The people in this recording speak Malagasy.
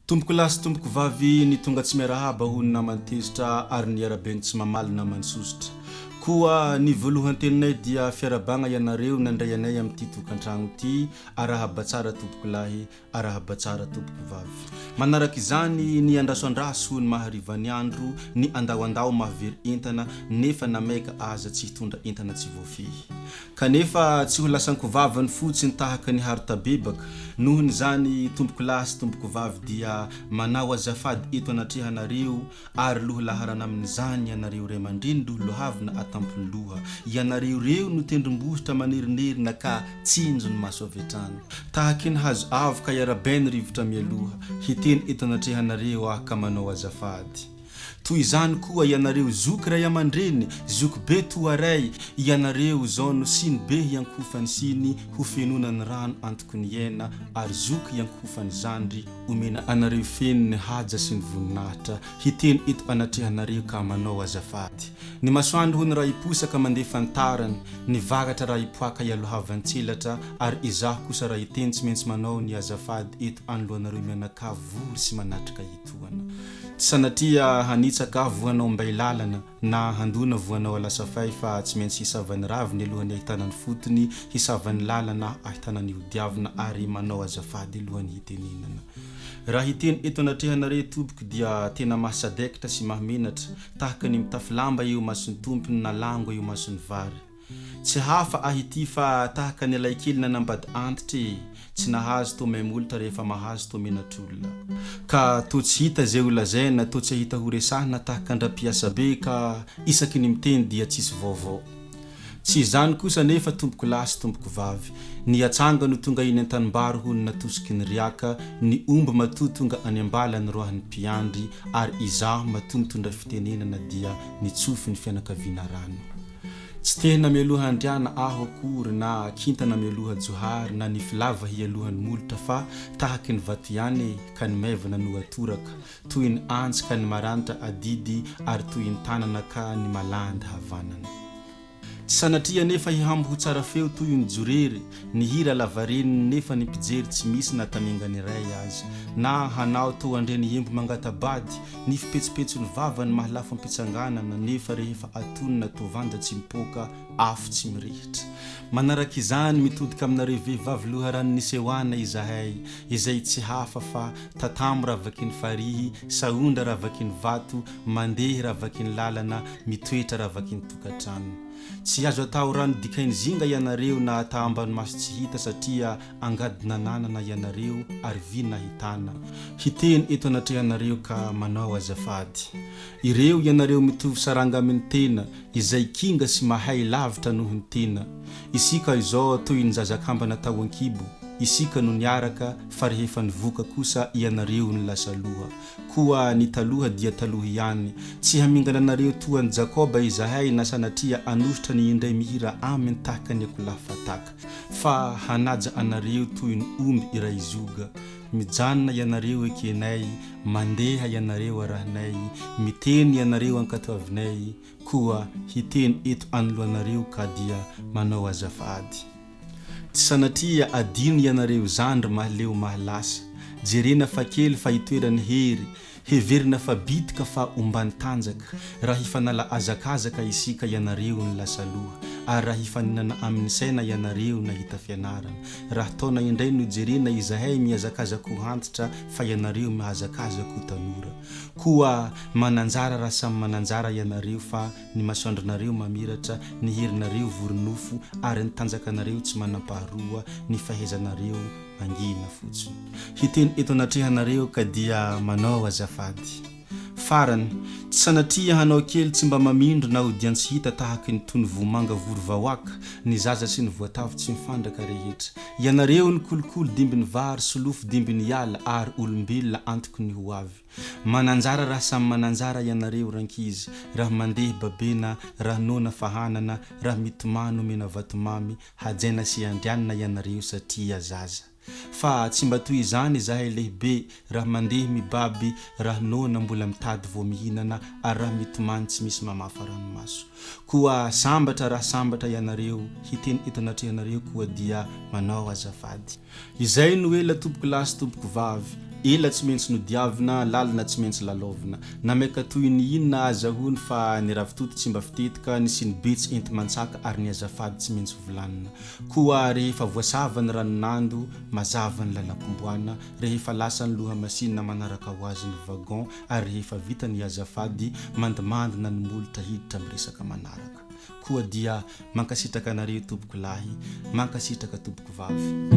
Tomboko lasy tomboko vavy ny tonga tsy miarahaba hono namantezitra ary ny arabeny tsy mamaly namantsositra. Koa ny voalohany teninay dia fiarabagna ianareo nandray anay amin'ny tokantragno ty arahaba tsara tompoko lahy arahaba tsara tompoko vavy. Manaraka izany ny andrasoandraso ho ny maharivany andro ny andao mahavery entana nefa nameka aza tsy hitondra entana tsy voafihy. Kanefa tsy ho lasanko vavany fotsiny tahaka ny harotabebaka nohony zany tompoko lasy tompoko vavy dia manao azafady eto anatrehanareo ary loha laharana amin'izany ianareo ray aman-dreny lohavina atampony loha ianareo reo no tendrombohitra manerinerina ka tsinjo ny maso avetrany tahaka ny hazo avo ka iarabainy rivotra mialoha hiteny eto anatrehanareo ka manao azafady. Toy izany koa ianareo zoky ray aman-dreny zoky be toaray ianareo zao no siny be iankofany siny ho fenonany rano antoko ny aina ary zoky iankofany zandry omena anareo fenony haja sy ny voninahitra hiteny eto anatrehanareo ka manao azafady. Ny masoandro ho ny raha iposaka mandeha fantarany ny vagatra raha ipoaka ialohavan-tselatra ary izaho kosa raha iteny tsy maintsy manao ny azafady eto anoloanareo mianakavory sy manatrika hitohana. Sanatria hanitsaka voanao mbay lalana na handona voanao alasafay fa tsy maintsy hisavany raviny alohany ahitanany fotony hisavany lalana ahitanany hodiavina ary manao azafady alohany hitenenana. Raha hiteny eto anatrehanareo tompoko dia tena mahasadekitra sy mahamenatra tahaka ny mitafilamba eo masony tompony na lango eo masony vary. Tsy hafa ahity fa tahaka ny alaikely nanambady antitra tsy nahazo to memolota rehefa mahazo to menatrolona ka to tsy hita zay olazaina to tsy hita ho resahana tahaka andra-piasa be ka isaky ny miteny dia tsisy vaovao. Tsy izany kosa nefa tompoko lasy tompoko vavy ny atsanga no tonga iny an-tanimbary hono natosiky ny riaka ny omba matoa tonga any ambala ny roahan'ny mpiandry ary izaho matoa mitondra fitenenana dia nitsofi ny fianakaviana rano. Tsy tena mialoha andriana aho akory na kintana mialoha johary na ny filava hialohan'ny molotra fa tahaka ny vato ihany ka ny maivana no atoraka toy ny antsy ka ny maranitra adidy ary toy ny tanana ka ny malandy havanana. Tsy sanatria nefa hihambo ho tsara feo toy ny jorery ny hira lavareniny nefa ny mpijery tsy misy na tamingany ray azy na hanao to andreny hembo mangatabady ny fipetsipetso ny vavany mahalafo ampitsanganana nefa rehefa atonina to vanja tsy mipoka afo tsy mirehitra. Manaraka izany mitodika aminareo vehivavy loharano nisehoana izay tsy hafa fa tatamo ravaky ny farihy saondra ravaky ny vato mandeha ravaky ny lalana mitoetra ravaky ny tokantrano. Tsy azo atao rano dikainy zinga ianareo na atao ambany maso tsy hita satria angadina nanana ianareo ary vina hitana. Hiteny eto anatrehanareo ka manao azafady. Ireo ianareo mitovy saranga amin'ny tena izay kinga sy mahay lavitra noho ny tena. Isika izao toy ny zazakambana tao ankibo isika no niaraka fa rehefa nivoaka kosa ianareo ny lasa loha koa ny taloha dia taloha ihany tsy hamingana anareo toa ny Jakoba izahay na sanatria anositra ny indray mihira aminy tahaka ny akolafataka fa hanaja anareo toy ny omby iray izoga mijanona ianareo ekenay mandeha ianareo arahnay miteny ianareo ankatoavinay koa hiteny eto anoloanareo ka dia manao azafady. Tsy sanatria adino ianareo zandry mahaleo mahalasa jerena fa kely fa hitoerany hery heverina fa bitika fa ombany tanjaka raha hifanala azakazaka isika ianareo ny lasa loha ary raha hifaninana amin'ny saina ianareo na hita fianarana raha taona indray no jerena izahay miazakazako hantitra fa ianareo mahazakazako tanora koa mananjara raha samy mananjara ianareo fa ny masoandrinareo mamiratra ny herinareo voronofo ary ny tanjakanareo tsy manampaharoa ny fahaizanareo mangina fotsiny. Hiteny eto anatrehanareo ka dia manao azafady. Farany tsy sanatria hanao kely tsy mba mamindro na odian tsy hita tahaka ny tony vomanga vorovawaka ny zaza sy ny voatavo tsy mifandraka rehetra ianareo ny kolokolo dimbiny vary solofo dimbiny ala ary olombelona antoko ny ho avy mananjara raha samy mananjara ianareo rankizy raha mandeha babena raha nona fahanana raha mitomano mena vatomamy hajaina sy andrianina ianareo satria zaza fa tsy mba toy izany izahay lehibe raha mandeha mibaby raha nona mbola mitady vo mihinana ary raha mitomany tsy misy mamafa ranomaso koa sambatra raha sambatra ianareo hiteny eto anatrehanareo koa dia manao azafady. Izay no ela tompoko lasy tompoko vavy ela tsy maintsy nodiavina lalina tsy maintsy lalovina nameka toy ny inona azahony fa ny ravitoto tsy mba fitetika ny siny betsy enti mantsaka ary ny azafady tsy maintsy volanina koa rehefa voasava ny ranonando mazava ny lalakomboana rehefa lasa ny loha masinina manaraka ho azy ny vagon ary rehefa vita ny azafady mandimandina ny molotra hiditra miresaka manaraka koa dia mankasitraka anareo tompoko lahy mankasitraka tompoko vavy